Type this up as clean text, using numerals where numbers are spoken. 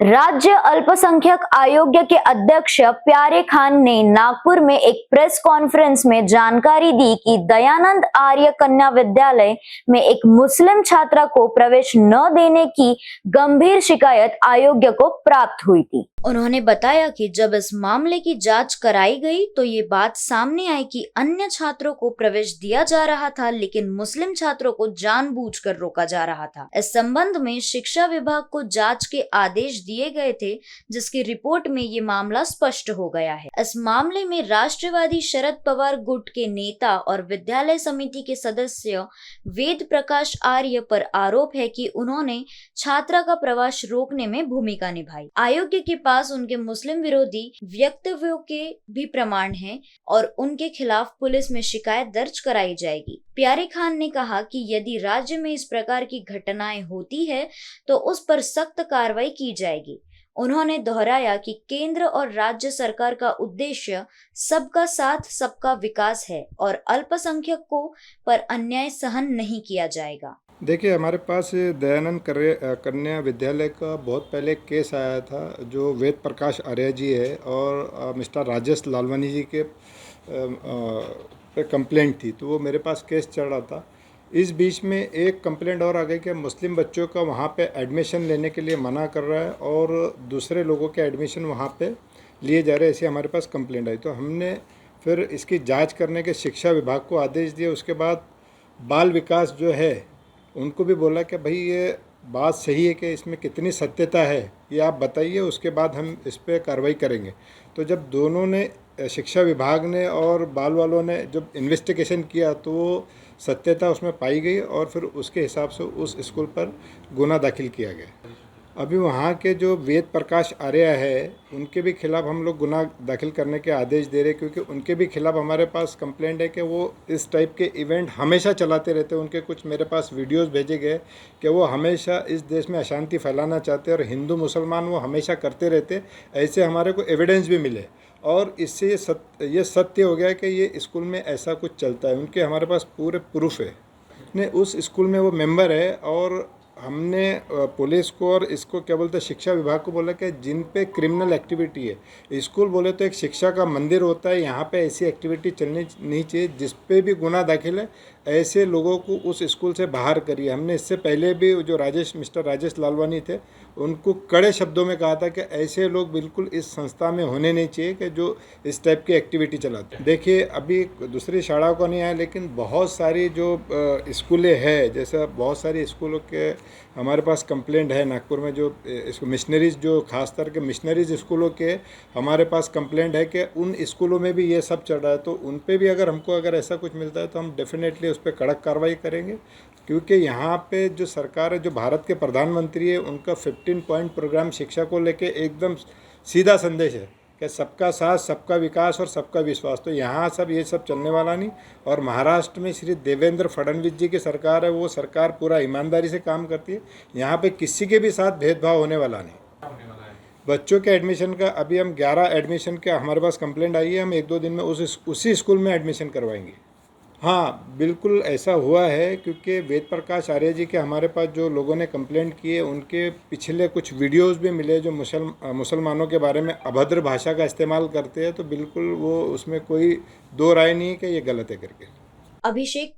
राज्य अल्पसंख्यक आयोग के अध्यक्ष प्यारे खान ने नागपुर में एक प्रेस कॉन्फ्रेंस में जानकारी दी कि दयानंद आर्य कन्या विद्यालय में एक मुस्लिम छात्रा को प्रवेश न देने की गंभीर शिकायत आयोग को प्राप्त हुई थी। उन्होंने बताया कि जब इस मामले की जांच कराई गई तो ये बात सामने आई कि अन्य छात्रों को प्रवेश दिया जा रहा था, लेकिन मुस्लिम छात्रों को जानबूझकर रोका जा रहा था। इस संबंध में शिक्षा विभाग को जांच के आदेश दिए गए थे, जिसकी रिपोर्ट में ये मामला स्पष्ट हो गया है। इस मामले में राष्ट्रवादी शरद पवार गुट के नेता और विद्यालय समिति के सदस्य वेद प्रकाश आर्य पर आरोप है कि उन्होंने छात्रा का प्रवास रोकने में भूमिका निभाई। आयोग के पास उनके मुस्लिम विरोधी वक्तव्यों के भी प्रमाण हैं और उनके खिलाफ पुलिस में शिकायत दर्ज कराई जाएगी। प्यारे खान ने कहा कि यदि राज्य में इस प्रकार की घटनाएं होती है तो उस पर सख्त कार्रवाई की जाएगी। उन्होंने दोहराया कि केंद्र और राज्य सरकार का उद्देश्य सबका साथ सबका विकास है और अल्पसंख्यकों पर अन्याय सहन नहीं किया जाएगा। देखिए, हमारे पास दयानंद कन्या विद्यालय का बहुत पहले एक केस आया था जो वेद प्रकाश आर्य जी है और मिस्टर राजेश लालवानी जी के पे कंप्लेंट थी, तो वो मेरे पास केस चल रहा था। इस बीच में एक कंप्लेंट और आ गई कि मुस्लिम बच्चों का वहाँ पे एडमिशन लेने के लिए मना कर रहा है और दूसरे लोगों के एडमिशन वहाँ पे लिए जा रहे हैं, ऐसी हमारे पास कंप्लेंट आई। तो हमने फिर इसकी जांच करने के शिक्षा विभाग को आदेश दिए। उसके बाद बाल विकास जो है उनको भी बोला कि भाई ये बात सही है कि इसमें कितनी सत्यता है ये आप बताइए, उसके बाद हम इस पर कार्रवाई करेंगे। तो जब दोनों ने, शिक्षा विभाग ने और बाल वालों ने जब इन्वेस्टिगेशन किया तो वो सत्यता उसमें पाई गई और फिर उसके हिसाब से उस स्कूल पर गुना दाखिल किया गया। अभी वहाँ के जो वेद प्रकाश आर्य है उनके भी खिलाफ़ हम लोग गुनाह दाखिल करने के आदेश दे रहे, क्योंकि उनके भी खिलाफ़ हमारे पास कंप्लेंट है कि वो इस टाइप के इवेंट हमेशा चलाते रहते हैं। उनके कुछ मेरे पास वीडियोस भेजे गए कि वो हमेशा इस देश में अशांति फैलाना चाहते हैं और हिंदू मुसलमान वो हमेशा करते रहते। ऐसे हमारे को एविडेंस भी मिले और इससे ये सत्य हो गया कि ये स्कूल में ऐसा कुछ चलता है। उनके हमारे पास पूरे प्रूफ है। ने उस स्कूल में वो मेंबर है और हमने पुलिस को और इसको क्या बोलते हैं शिक्षा विभाग को बोला कि जिन पे क्रिमिनल एक्टिविटी है, स्कूल बोले तो एक शिक्षा का मंदिर होता है, यहाँ पे ऐसी एक्टिविटी चलनी नहीं चाहिए। जिस पे भी गुनाह दाखिल है ऐसे लोगों को उस स्कूल से बाहर करिए। हमने इससे पहले भी जो मिस्टर राजेश लालवानी थे उनको कड़े शब्दों में कहा था कि ऐसे लोग बिल्कुल इस संस्था में होने नहीं चाहिए कि जो इस टाइप की एक्टिविटी चलाते हैं। देखिए, अभी दूसरी शालाओं का नहीं आया, लेकिन बहुत सारी जो स्कूलें हैं, जैसे बहुत सारी स्कूलों के हमारे पास कंप्लेंट है। नागपुर में जो इसको मिशनरीज, जो खास कर के मिशनरीज स्कूलों के हमारे पास कंप्लेंट है कि उन स्कूलों में भी ये सब चल रहा है। तो उन पे भी अगर ऐसा कुछ मिलता है तो हम डेफिनेटली उस पर कड़क कार्रवाई करेंगे, क्योंकि यहाँ पे जो सरकार है, जो भारत के प्रधानमंत्री है, उनका 15 पॉइंट प्रोग्राम शिक्षा को लेके एकदम सीधा संदेश है कि सबका साथ, सबका विकास और सबका विश्वास। तो यहाँ सब ये सब चलने वाला नहीं। और महाराष्ट्र में श्री देवेंद्र फडणवीस जी की सरकार है, वो सरकार पूरा ईमानदारी से काम करती है। यहाँ पे किसी के भी साथ भेदभाव होने वाला नहीं। बच्चों के एडमिशन का अभी हम 11 एडमिशन का हमारे पास कंप्लेंट आई है, हम 1-2 दिन में उसी स्कूल में एडमिशन करवाएंगे। हाँ, बिल्कुल ऐसा हुआ है, क्योंकि वेद प्रकाश आर्य जी के हमारे पास जो लोगों ने कंप्लेंट की है उनके पिछले कुछ वीडियोस भी मिले जो मुसलमानों के बारे में अभद्र भाषा का इस्तेमाल करते हैं। तो बिल्कुल वो उसमें कोई दो राय नहीं है कि ये गलत है करके। अभिषेक